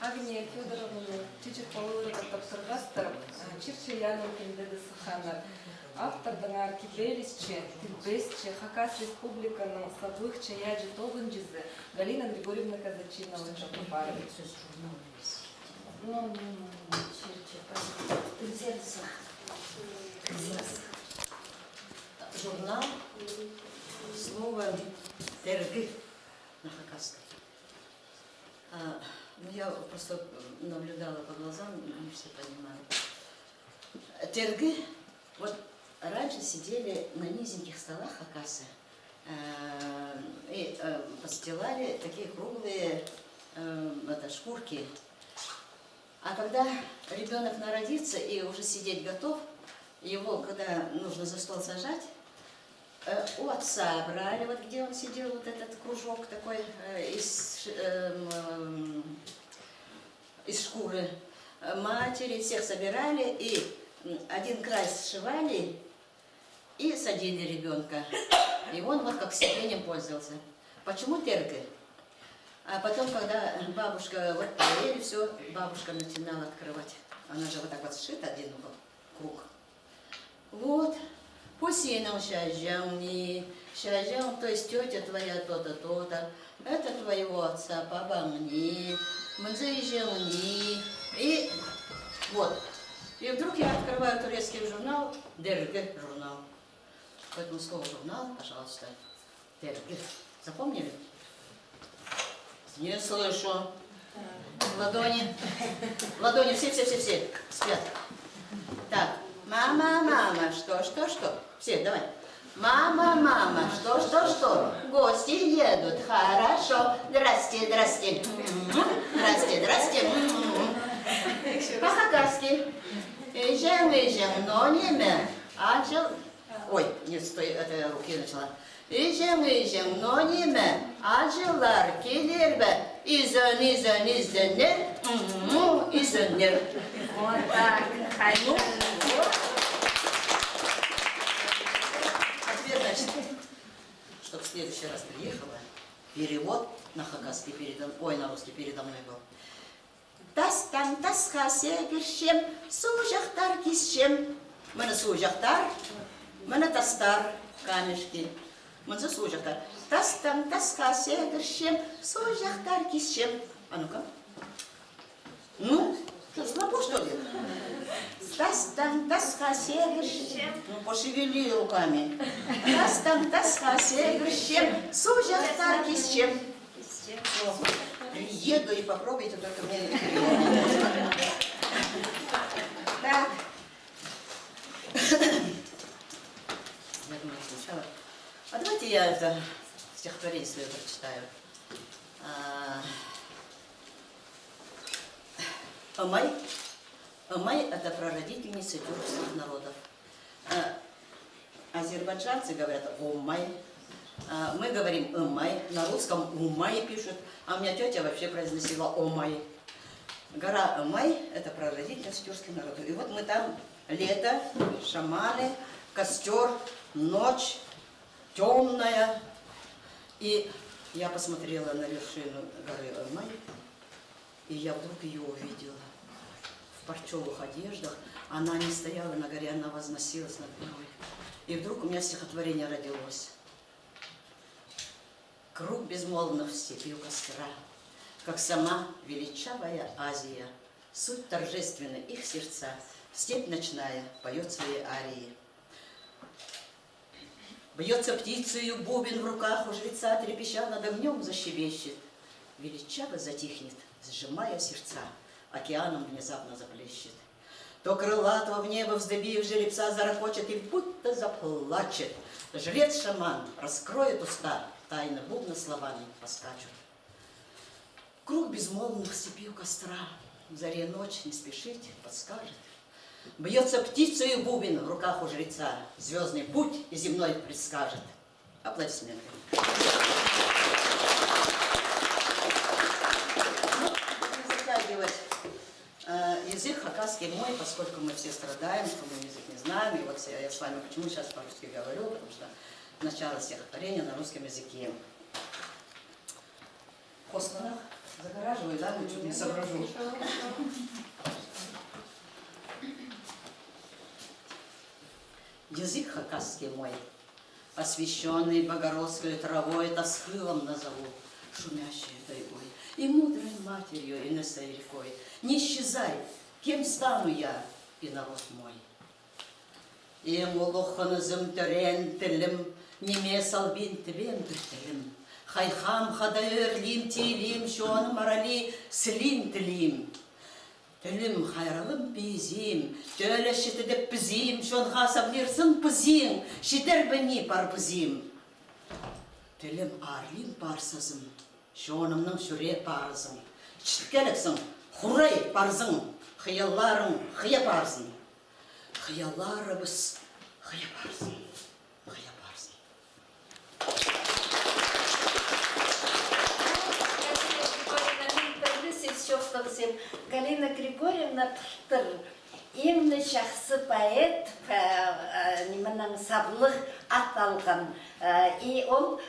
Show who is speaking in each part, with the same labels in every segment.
Speaker 1: Агния Федоровна Чичерпалыры Таптыргастыр, Чирчаяның Кендеді Саханар. Автордың Кипелисче, Тильбесче, Хакас Республиканың Саблых Чаяджи Тогынжизы Галина Григорьевна Казачинова Чапапарова.
Speaker 2: Журнал слово «Тергы» на хакасском. Ну, я просто наблюдала по глазам, не все понимают. Тергы, вот раньше сидели на низеньких столах хакасы и постилали такие круглые шкурки. А когда ребенок народится и уже сидеть готов, его, когда нужно за стол сажать, у отца брали, вот где он сидел, вот этот кружок такой из шкуры, матери всех собирали и один край сшивали и садили ребенка. И он вот как сиденьем пользовался. Почему терки? А потом, когда бабушка вот поели, все, бабушка начинала открывать. Она же вот так вот сшита, один угол, круг. Вот. Пусином щажамни, щажам, то есть тетя твоя то-то, то-то, это твоего отца, папа мне, мзыжамни. И вот. И вдруг я открываю турецкий журнал, Дерге журнал. Поэтому слово журнал, пожалуйста, Дерге. Запомнили? Не слышу. Ладони. Ладони, все спят. Так. Мама, что? Все, давай. Мама, что? Гости едут, хорошо. Здрасте. По-хакасски. Ижем, но не ме. Ой, не стой, это я руки начала. Ижем, но не ме. Acılar gelir be, izlenir, izlenir.
Speaker 1: Вот так, Хайну.
Speaker 2: А теперь, значит, чтобы в следующий раз приехала, перевод на хакасский передо мной, ой, на русский передо мной был. Тастан тасха сегершем, сужахтар кисшем. Мына сужахтар, мына тастар, камешки. Мына сужахтар. Тастан тасха сегершем, сужахтар кисшем. А ну-ка. Ну, что, слабо, что ли? Тастан тасха сегершем. Ну, пошевели руками. Тастан тасха сегершем, сужахтар кисшем. Приеду и попробуйте, только мне не переводить. Так. Я думаю, сначала. А давайте я это стихотворение свое прочитаю. Амай – это прародительница тюркских народов. Азербайджанцы говорят Омай. Мы говорим Умай, на русском Умай пишут, а у меня тетя вообще произносила Омай. Гора Умай – это прародительница тюркских народов. И вот мы там лето, шаманы, костер, ночь, темная. И я посмотрела на вершину горы Умай, и я вдруг ее увидела в парчевых одеждах. Она не стояла на горе, она возносилась над горой. И вдруг у меня стихотворение родилось. Круг безмолвных степи у костра, как сама величавая Азия, суть торжественны их сердца, степь ночная поет свои арии. Бьется птицею бубен в руках у жреца, трепеща над огнем защебещет. Величаво затихнет, сжимая сердца, океаном внезапно заплещет. То крылатого в небо вздыбив жеребца зарокочет и будто заплачет. Жрец-шаман раскроет уста, тайны бубна словами поскачут. Круг безмолвных степи у костра, в заре ночь не спешить подскажет. Бьется птицею бубен в руках у жреца, звездный путь и земной предскажет. Аплодисменты. Не затягивать язык хакасский мой, поскольку мы все страдаем, что мы язык не знаем. И вот я с вами почему сейчас по-русски говорю, потому что начало стихотворения на русском языке. Хосханах Загораживаю, да? Чуть не соображу. Язык хакасский мой, освященный богородской травой, тосхылом назову, шумящей тайгой, и мудрой матерью, и несой рекой. Не исчезай, кем стану я и народ мой. И молоханызым törен тілім, неме салбин тібен түртілім. Хайхам хадайырлим тилим, шоны марали сілин тілим. Тілім хайралым бейзим, төлі шетідіп бізим, шон хасаблерсін пызим, шетер бәні пар бізим. Тілім арлим парсызым, шонымның шүре парызым. Чіткеліксің, хурай парзың, хиялларың хия парзың. Хиялларыбыз хия парзың, хия парзың.
Speaker 3: Галина Григорьевна Птыр, именно жақсы поэт, немнің саблық аталған. И он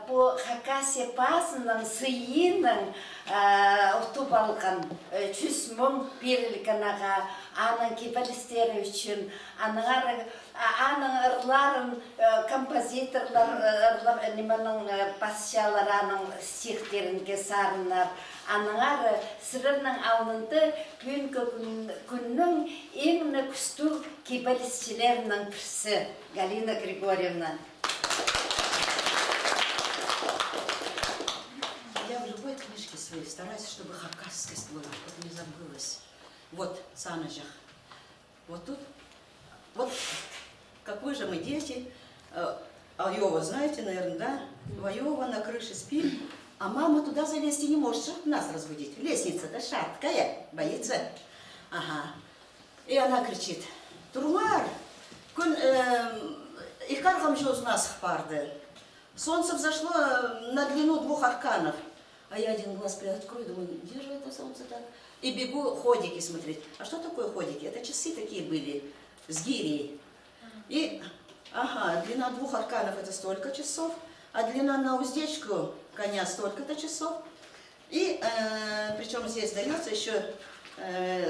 Speaker 3: по Хакасия пасының сыйының ұтып алған 100 мың берілген аға, аның кепалістері үшін, аның ырларын, композиторлар, немнің басшалар аның стихтерінге сарынар. Аныңар сырының ауынды күннің ең күсті кебалістілерінің бірсі Галина Григорьевна.
Speaker 2: Я в любой книжке своей стараюсь, чтобы хакасскость была, чтобы не забылась. Вот, Саныжах. Вот тут. Вот какой же мы дети. Айова, знаете, наверное, да? Айова на крыше спит. А мама туда залезть и не может, чтобы нас разбудить. Лестница-то шаткая, боится. Ага. И она кричит: Турмар, их кархам же нас парды. Солнце взошло на длину 2 арканов. А я один глаз приоткрою, думаю, где же это солнце так? И бегу ходики смотреть. А что такое ходики? Это часы такие были, с гирей. И, ага, длина 2 арканов это столько часов, а длина на уздечку коня столько-то часов. И причем здесь дается еще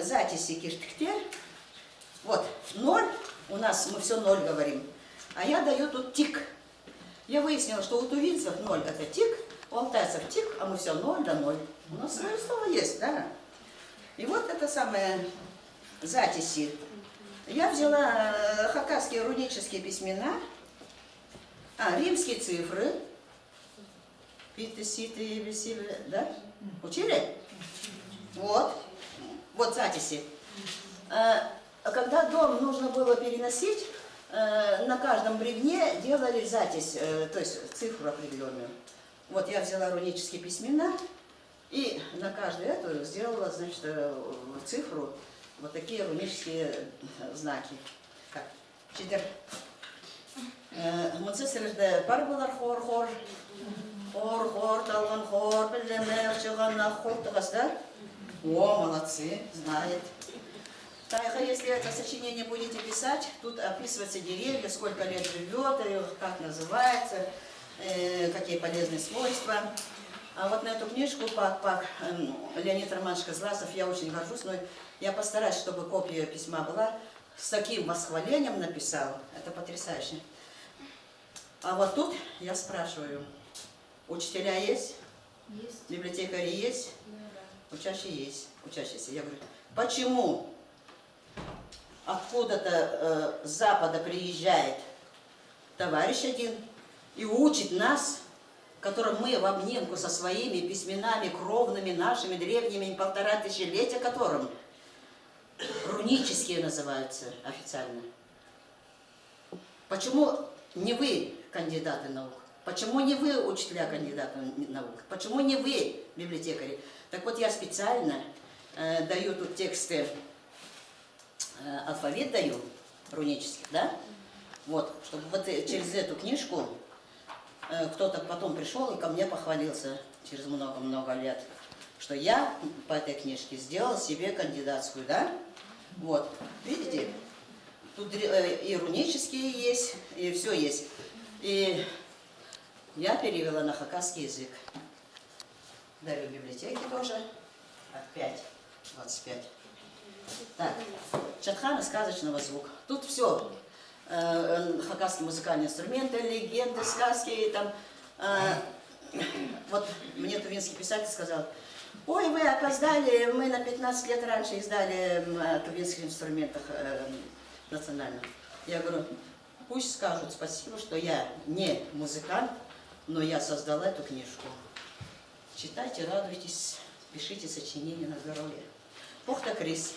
Speaker 2: записи киштыктер. Вот, 0, у нас мы все 0 говорим, а я даю тут тик. Я выяснила, что у тувинцев 0 это тик, у алтайцев тик, а мы все 0 да 0. У нас свое слово есть, да. И вот это самое записи. Я взяла хакасские рунические письмена, римские цифры. Питы, ситы, весили, да? Учили? Вот. Вот записи. Когда дом нужно было переносить, на каждом бревне делали запись, то есть цифру определенную. Вот я взяла рунические письмена и на каждую эту сделала, значит, цифру, вот такие рунические знаки. Как? Читер. Муцисерде парбулар хор. Хор, талган хор, пелемер, чыганна хор, да? О, молодцы, знает. Тайха, если это сочинение будете писать, тут описываются деревья, сколько лет живет, как называется, какие полезные свойства. А вот на эту книжку Леонид Романович Козласов я очень горжусь, но я постараюсь, чтобы копия письма была, с таким восхвалением написал. Это потрясающе. А вот тут я спрашиваю, учителя есть?
Speaker 1: Есть.
Speaker 2: Библиотекари есть?
Speaker 1: Да.
Speaker 2: Учащиеся. Я говорю, почему откуда-то с запада приезжает товарищ один и учит нас, которым мы в обнимку со своими письменами, кровными нашими, древними, 1500 лет, которым рунические называются официально. Почему не вы кандидаты наук? Почему не вы учителя кандидаты наук? Почему не вы библиотекари? Так вот я специально даю тут тексты, алфавит даю, рунический, да? Вот, чтобы вот через эту книжку кто-то потом пришел и ко мне похвалился через много-много лет, что я по этой книжке сделал себе кандидатскую, да? Вот, видите? Тут и рунические есть, и все есть. И я перевела на хакасский язык. дали в библиотеке тоже. Опять 25. Так, Чатхана сказочного звука. Тут все. Хакасские музыкальные инструменты, легенды, сказки. Там, вот мне тувинский писатель сказал: ой, вы опоздали, мы на 15 лет раньше издали о тувинских инструментах национальных. Я говорю, пусть скажут спасибо, что я не музыкант, но я создала эту книжку. Читайте, радуйтесь, пишите сочинения на здоровье. Пухта Крис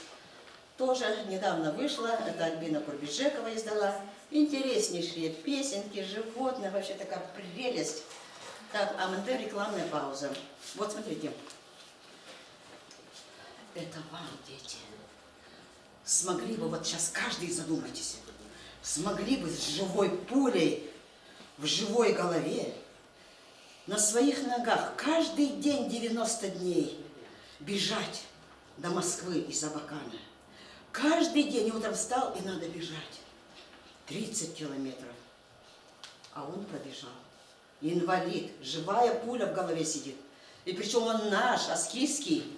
Speaker 2: тоже недавно вышла, это Альбина Курбиджекова издала. Интереснейшие песенки, животные, вообще такая прелесть. Так, а МНТ рекламная пауза. Вот смотрите. Это вам, дети. Смогли бы, вот сейчас каждый задумайтесь, смогли бы с живой пулей в живой голове на своих ногах каждый день 90 дней бежать до Москвы из Абакана. Каждый день утром встал и надо бежать. 30 километров. А он пробежал. Инвалид, живая пуля в голове сидит. И причем он наш, аскийский,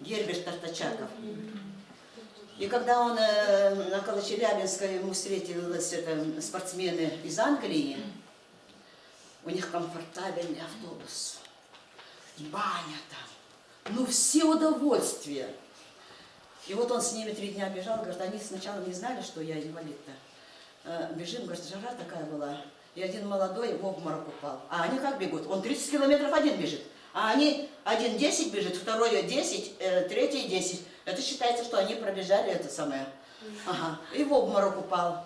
Speaker 2: Герберт Тартачаков. И когда он около Челябинска, ему встретились спортсмены из Англии, у них комфортабельный автобус, баня там, ну все удовольствия. И вот он с ними 3 дня бежал, говорит, они сначала не знали, что я инвалид-то. Бежим, говорит, жара такая была, и один молодой в обморок упал. А они как бегут? Он 30 километров один бежит, а они один 10 бежит, второй 10, третий 10. Это считается, что они пробежали это самое. Ага. И в обморок упал.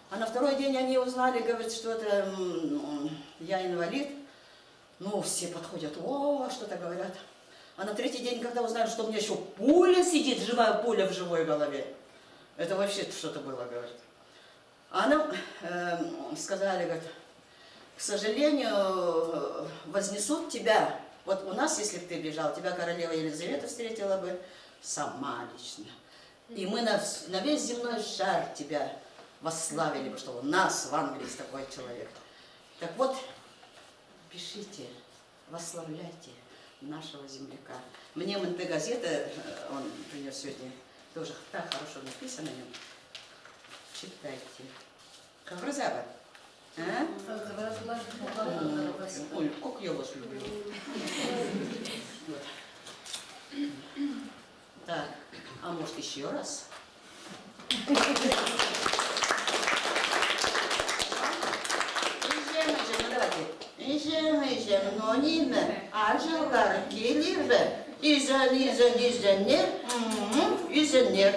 Speaker 2: А на второй день они узнали, говорят, что это я инвалид. Ну, все подходят, о, что-то говорят. А на 3-й день, когда узнали, что у меня еще пуля сидит, живая пуля в живой голове, это вообще что-то было, говорит. А нам сказали, говорит, к сожалению, вознесут тебя. Вот у нас, если бы ты бежал, тебя королева Елизавета встретила бы сама лично. И мы на весь земной шар тебя восславили бы, что у нас в Англии есть такой человек. Так вот, пишите, восславляйте нашего земляка. Мне МНТ газета, он принес сегодня, тоже так хорошо написано о нем. Читайте. Как разаба? А? Ой, как я вас люблю. Вот. Так, а может еще раз? İşemeyeceğim nonime, acılar gelir be, İzen, izenler, izenler.